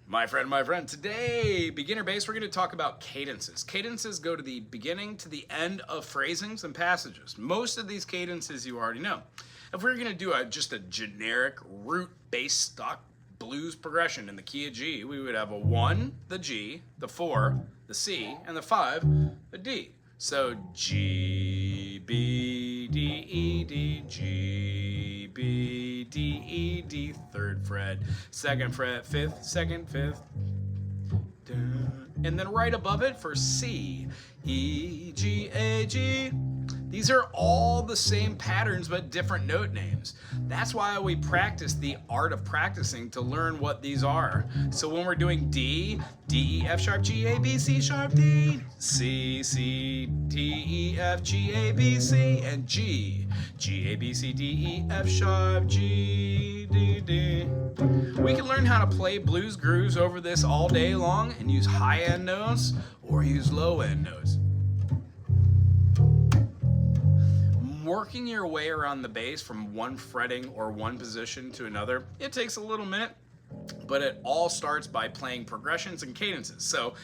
My friend, today, beginner bass, we're going to talk about cadences. Cadences go to the beginning to the end of phrasings and passages. Most of these cadences you already know. If we're going to do just a generic root bass stock blues progression in the key of G, we would have a 1, the G, the 4, the C, and the 5, the D. So G, B, D, E, D, G, B, D, E, D, 3rd fret, 2nd fret, 5th, 2nd, 5th. And then right above it for C, E, G, A, G. These are all the same patterns but different note names. That's why we practice the art of practicing to learn what these are. So when we're doing D, D, E, F sharp, G, A, B, C sharp, D, C, C, D, E, F, G, A, B, C, and G, G, A, B, C, D, E, F sharp, G, D, D. We can learn how to play blues grooves over this all day long and use high-end notes or use low-end notes. Working your way around the bass from one fretting or one position to another, it takes a little minute, but it all starts by playing progressions and cadences. So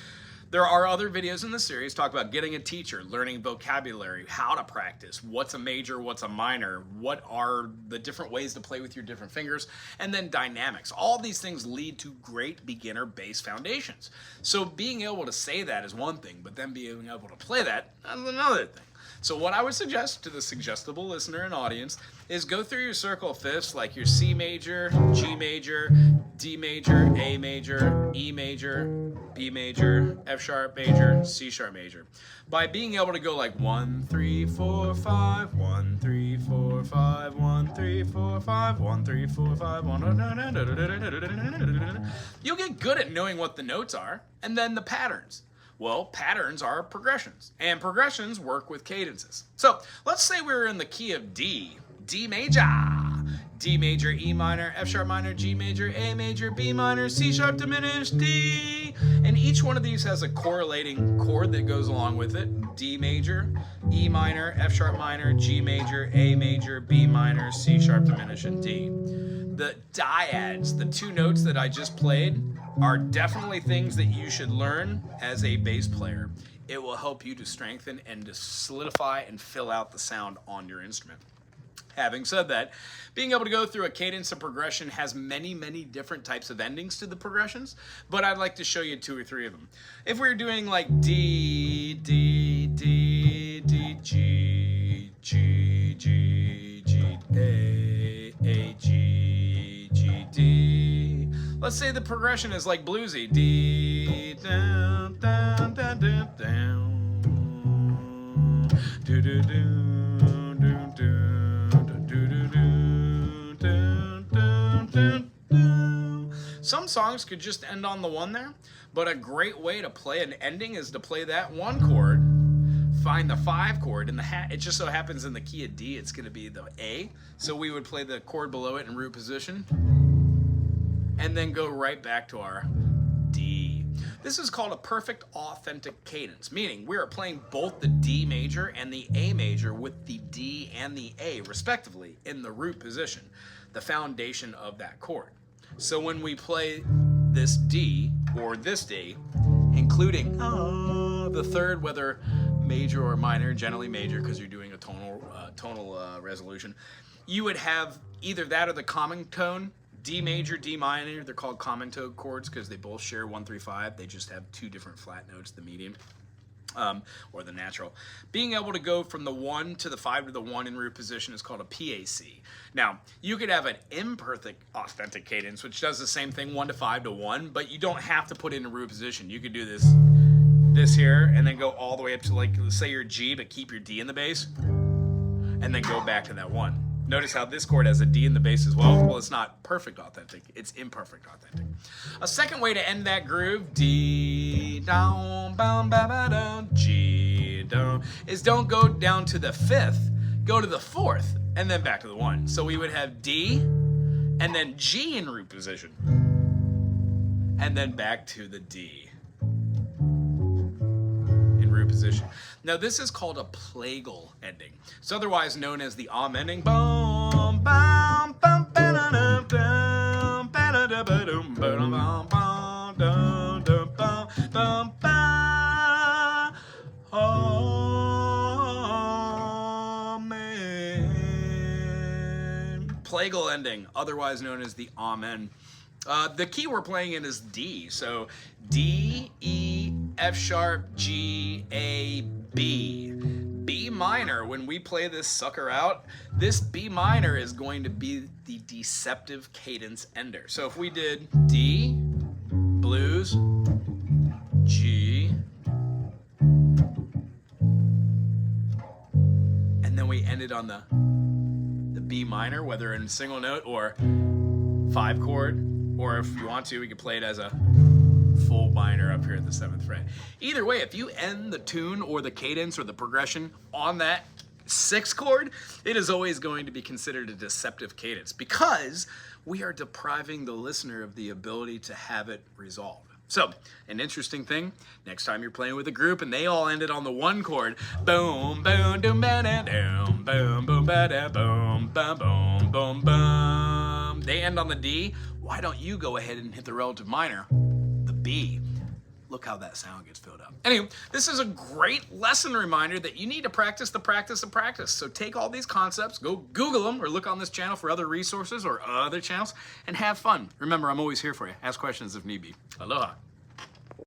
there are other videos in the series talk about getting a teacher, learning vocabulary, how to practice, what's a major, what's a minor, what are the different ways to play with your different fingers, and then dynamics. All these things lead to great beginner bass foundations. So being able to say that is one thing, but then being able to play that is another thing. So what I would suggest to the suggestible listener and audience is go through your circle of fifths like your C major, G major, D major, A major, E major, B major, F sharp major, C sharp major. By being able to go like 1, 3, 4, 5, 1, 3, 4, 5, 1, 3, 4, 5, 1, 3, 4, 5, 1, you'll get good at knowing what the notes are and then the patterns. Well, patterns are progressions, and progressions work with cadences. So let's say we're in the key of D, D major, E minor, F sharp minor, G major, A major, B minor, C sharp diminished, D. And each one of these has a correlating chord that goes along with it. D major, E minor, F sharp minor, G major, A major, B minor, C sharp diminished, and D. The dyads, the two notes that I just played, are definitely things that you should learn as a bass player. It will help you to strengthen and to solidify and fill out the sound on your instrument. Having said that, being able to go through a cadence of progression has many, many different types of endings to the progressions, but I'd like to show you 2 or 3 of them. If we're doing like D, D, D, D, G, G, G, G, A, G, G, D. Let's say the progression is like bluesy. D, down, down, down, down, down. Do, do, do, do, do. Some songs could just end on the 1 there, but a great way to play an ending is to play that 1 chord, find the 5 chord, and it just so happens in the key of D it's going to be the A, so we would play the chord below it in root position, and then go right back to our D. This is called a perfect authentic cadence, meaning we are playing both the D major and the A major with the D and the A respectively in the root position, the foundation of that chord. So when we play this D or this D, including the 3rd, whether major or minor, generally major because you're doing a tonal resolution, you would have either that or the common tone. D major, D minor, they're called common tone chords because they both share 1, 3, 5. They just have 2 different flat notes, the median or the natural. Being able to go from the 1 to the 5 to the 1 in root position is called a PAC. Now, you could have an imperfect authentic cadence, which does the same thing, 1 to 5 to 1, but you don't have to put it in a root position. You could do this here, and then go all the way up to, like, say your G, but keep your D in the bass, and then go back to that 1. Notice how this chord has a D in the bass as well. Well, it's not perfect authentic, it's imperfect authentic. A second way to end that groove, D, down, bound, ba, ba, down, G, down, is don't go down to the 5th, go to the 4th, and then back to the 1. So we would have D, and then G in root position, and then back to the D in root position. Now this is called a plagal ending. It's otherwise known as the ending. Boom, bam, bam, ba-da-dum, bam, ba-da-da-ba-dum, ba-dum, bam, bam, dum, dum, bum, bum, ba. Amen. Plagal ending, otherwise known as the Amen. The key we're playing in is D. So D, E, F sharp, G, A, B. B minor, when we play this sucker out, this B minor is going to be the deceptive cadence ender. So if we did D, blues, G, and then we ended on the B minor, whether in single note or 5 chord, or if you want to, we could play it as a full minor up here at the 7th fret. Either way, if you end the tune or the cadence or the progression on that 6th chord, it is always going to be considered a deceptive cadence because we are depriving the listener of the ability to have it resolve. So, an interesting thing, next time you're playing with a group and they all ended on the 1 chord, boom, boom, doom, ba da doom, boom, boom, ba da boom, ba boom, boom, boom. They end on the D. Why don't you go ahead and hit the relative minor, the B? Look how that sound gets filled up. Anyway, this is a great lesson reminder that you need to practice the practice of practice. So take all these concepts, go Google them, or look on this channel for other resources or other channels, and have fun. Remember, I'm always here for you. Ask questions if need be. Aloha.